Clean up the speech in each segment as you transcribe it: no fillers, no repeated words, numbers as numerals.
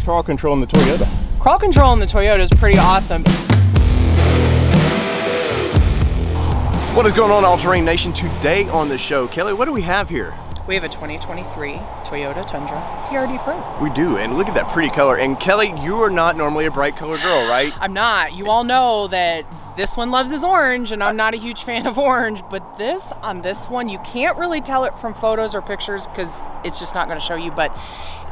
crawl control in the Toyota? Crawl control in the Toyota is pretty awesome. What is going on, All-Terrain Nation? Today on the show, Kelly, what do we have here? We have a 2023 Toyota Tundra TRD Pro. We do, and look at that pretty color. And Kelly, you are not normally a bright color girl, right? I'm not. You all know that this one loves his orange, and I'm not a huge fan of orange, but on this one, you can't really tell it from photos or pictures because it's just not going to show you, but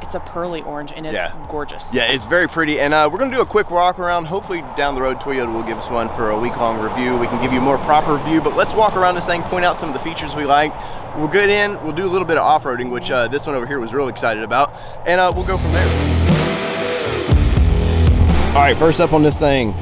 it's a pearly orange, and it's gorgeous. Yeah, it's very pretty, and we're going to do a quick walk around. Hopefully down the road, Toyota will give us one for a week-long review. We can give you a more proper review, but let's walk around this thing, point out some of the features we like. We'll get in, we'll do a little bit of off-roading, which this one over here was real excited about, and we'll go from there. All right, first up on this thing,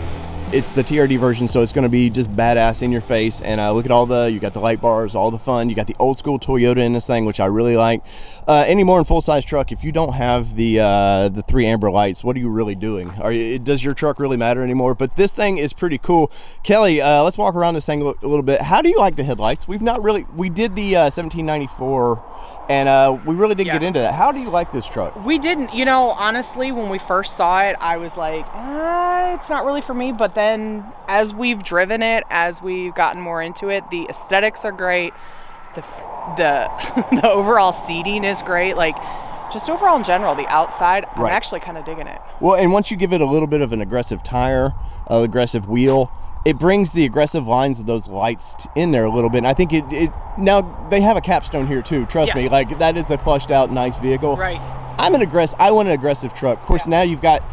it's the TRD version, so it's going to be just badass in your face. And look at you got the light bars, all the fun. You got the old school Toyota in this thing, which I really like. Anymore in full-size truck, if you don't have the 3 amber lights, what are you really doing? Does your truck really matter anymore? But this thing is pretty cool. Kelly, let's walk around this thing a little bit. How do you like the headlights? We did the 1794. And we really didn't get into that. How do you like this truck? We didn't. You know, honestly, when we first saw it, I was like, it's not really for me. But then as we've driven it, as we've gotten more into it, the aesthetics are great. The overall seating is great. Like, just overall in general, the outside, I'm actually kind of digging it. Well, and once you give it a little bit of an aggressive tire, aggressive wheel, it brings the aggressive lines of those lights in there a little bit. And I think now they have a capstone here too. Trust me, like that is a plushed out nice vehicle. Right. I want an aggressive truck. Of course, now you've got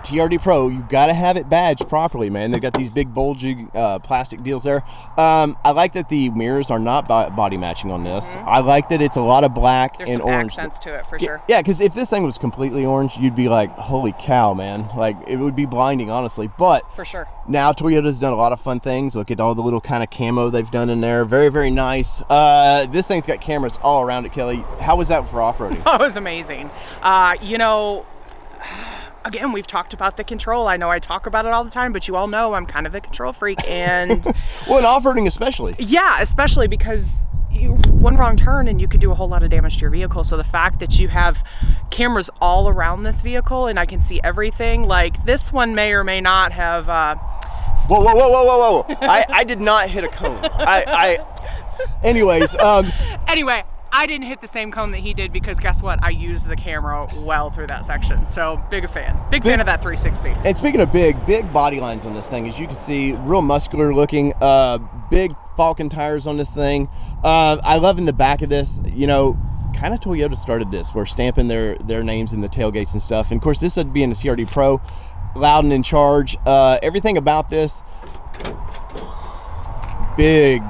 TRD Pro. You've got to have it badged properly, man. They've got these big bulgy plastic deals there. I like that the mirrors are not body matching on this. I like that it's a lot of black and orange. There's some accents to it for sure. Yeah, because if this thing was completely orange, you'd be like, holy cow, man. Like, it would be blinding, honestly. But for sure. Now Toyota's done a lot of fun things. Look at all the little kind of camo they've done in there. Very, very nice. This thing's got cameras all around it, Kelly. How was that for off-roading? Oh, it was amazing. You know, again, we've talked about the control. I know I talk about it all the time, but you all know I'm kind of a control freak. And well, in off-roading especially. Yeah, especially because one wrong turn and you could do a whole lot of damage to your vehicle. So the fact that you have cameras all around this vehicle and I can see everything, like this one may or may not have whoa. I did not hit a cone. Anyways, anyway, I didn't hit the same cone that he did because guess what? I used the camera well through that section. So big fan of that 360. And speaking of big body lines on this thing, as you can see, real muscular looking, big Falcon tires on this thing. I love in the back of this, you know, kind of Toyota started this. We're stamping their names in the tailgates and stuff. And of course, this would be in a TRD Pro, loud and in charge. Everything about this, big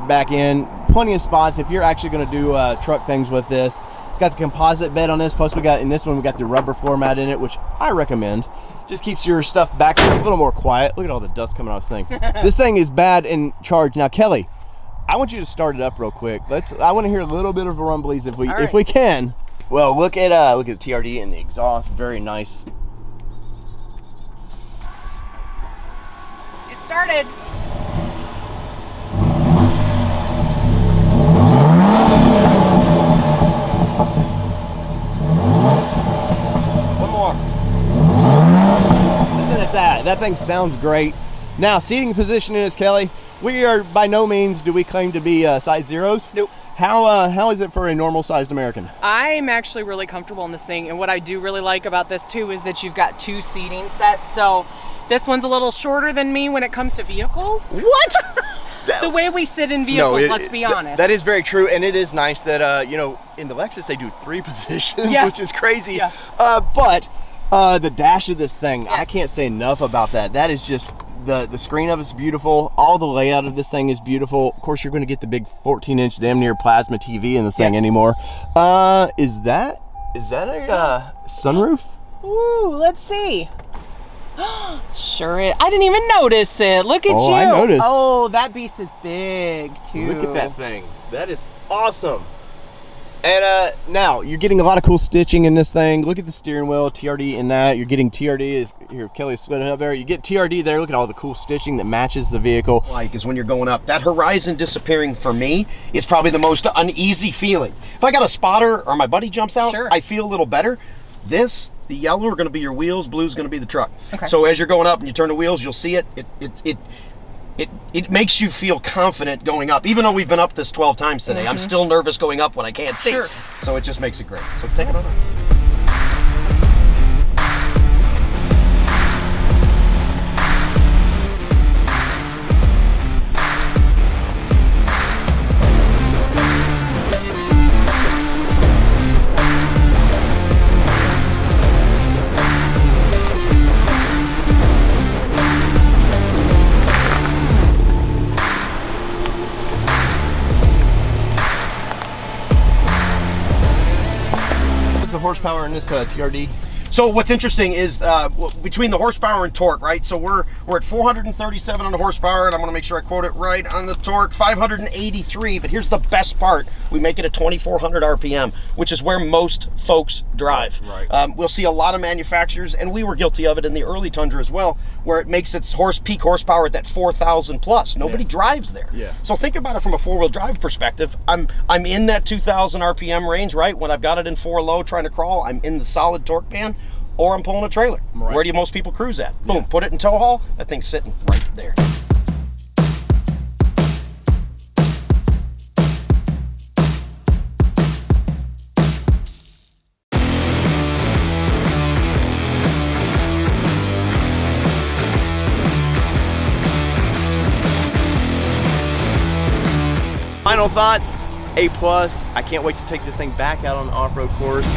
back end, plenty of spots if you're actually going to do truck things with this. It's got the composite bed on this, plus we got in this one we got the rubber floor mat in it, which I recommend. Just keeps your stuff back there a little more quiet. Look at all the dust coming off this thing. This thing is bad in charge. Now Kelly, I want you to start it up real quick. I want to hear a little bit of a rumblies if we can. Well, look at the TRD and the exhaust, very nice. It started. That thing sounds great. Now, seating position is, Kelly, we are by no means do we claim to be size zeros. Nope. How is it for a normal sized American? I'm actually really comfortable in this thing, and what I do really like about this too is that you've got 2 seating sets. So this one's a little shorter than me when it comes to vehicles. What? The way we sit in vehicles, let's be honest. That is very true, and it is nice that you know, in the Lexus they do 3 positions, which is crazy. Yeah. But the dash of this thing, I can't say enough about that. That is just, the screen of it's beautiful. All the layout of this thing is beautiful. Of course, you're going to get the big 14-inch damn near plasma TV in this thing anymore. Is that a sunroof? Ooh, let's see. Sure is. I didn't even notice it. Look at you. I noticed. Oh, that beast is big too. Look at that thing. That is awesome. And now you're getting a lot of cool stitching in this thing. Look at the steering wheel, TRD in that. You're getting TRD here. Kelly slid it up there. You get TRD there. Look at all the cool stitching that matches the vehicle. Like is when you're going up, that horizon disappearing for me is probably the most uneasy feeling. If I got a spotter or my buddy jumps out, I feel a little better. This, the yellow are going to be your wheels, blue is going to be the truck. Okay. So as you're going up and you turn the wheels, you'll see it. It makes you feel confident going up. Even though we've been up this 12 times today, I'm still nervous going up when I can't see. Sure. So it just makes it great. So take it on up. What's the horsepower in this TRD? So what's interesting is between the horsepower and torque, right? So we're at 437 on the horsepower, and I'm gonna make sure I quote it right on the torque, 583, but here's the best part. We make it at 2,400 RPM, which is where most folks drive. Right. We'll see a lot of manufacturers, and we were guilty of it in the early Tundra as well, where it makes its peak horsepower at that 4,000 plus. Nobody drives there. Yeah. So think about it from a four-wheel drive perspective. I'm in that 2,000 RPM range, right? When I've got it in 4 low trying to crawl, I'm in the solid torque band, or I'm pulling a trailer. Right. Where do most people cruise at? Boom, put it in tow haul, that thing's sitting right there. Final thoughts, A+. I can't wait to take this thing back out on the off-road course.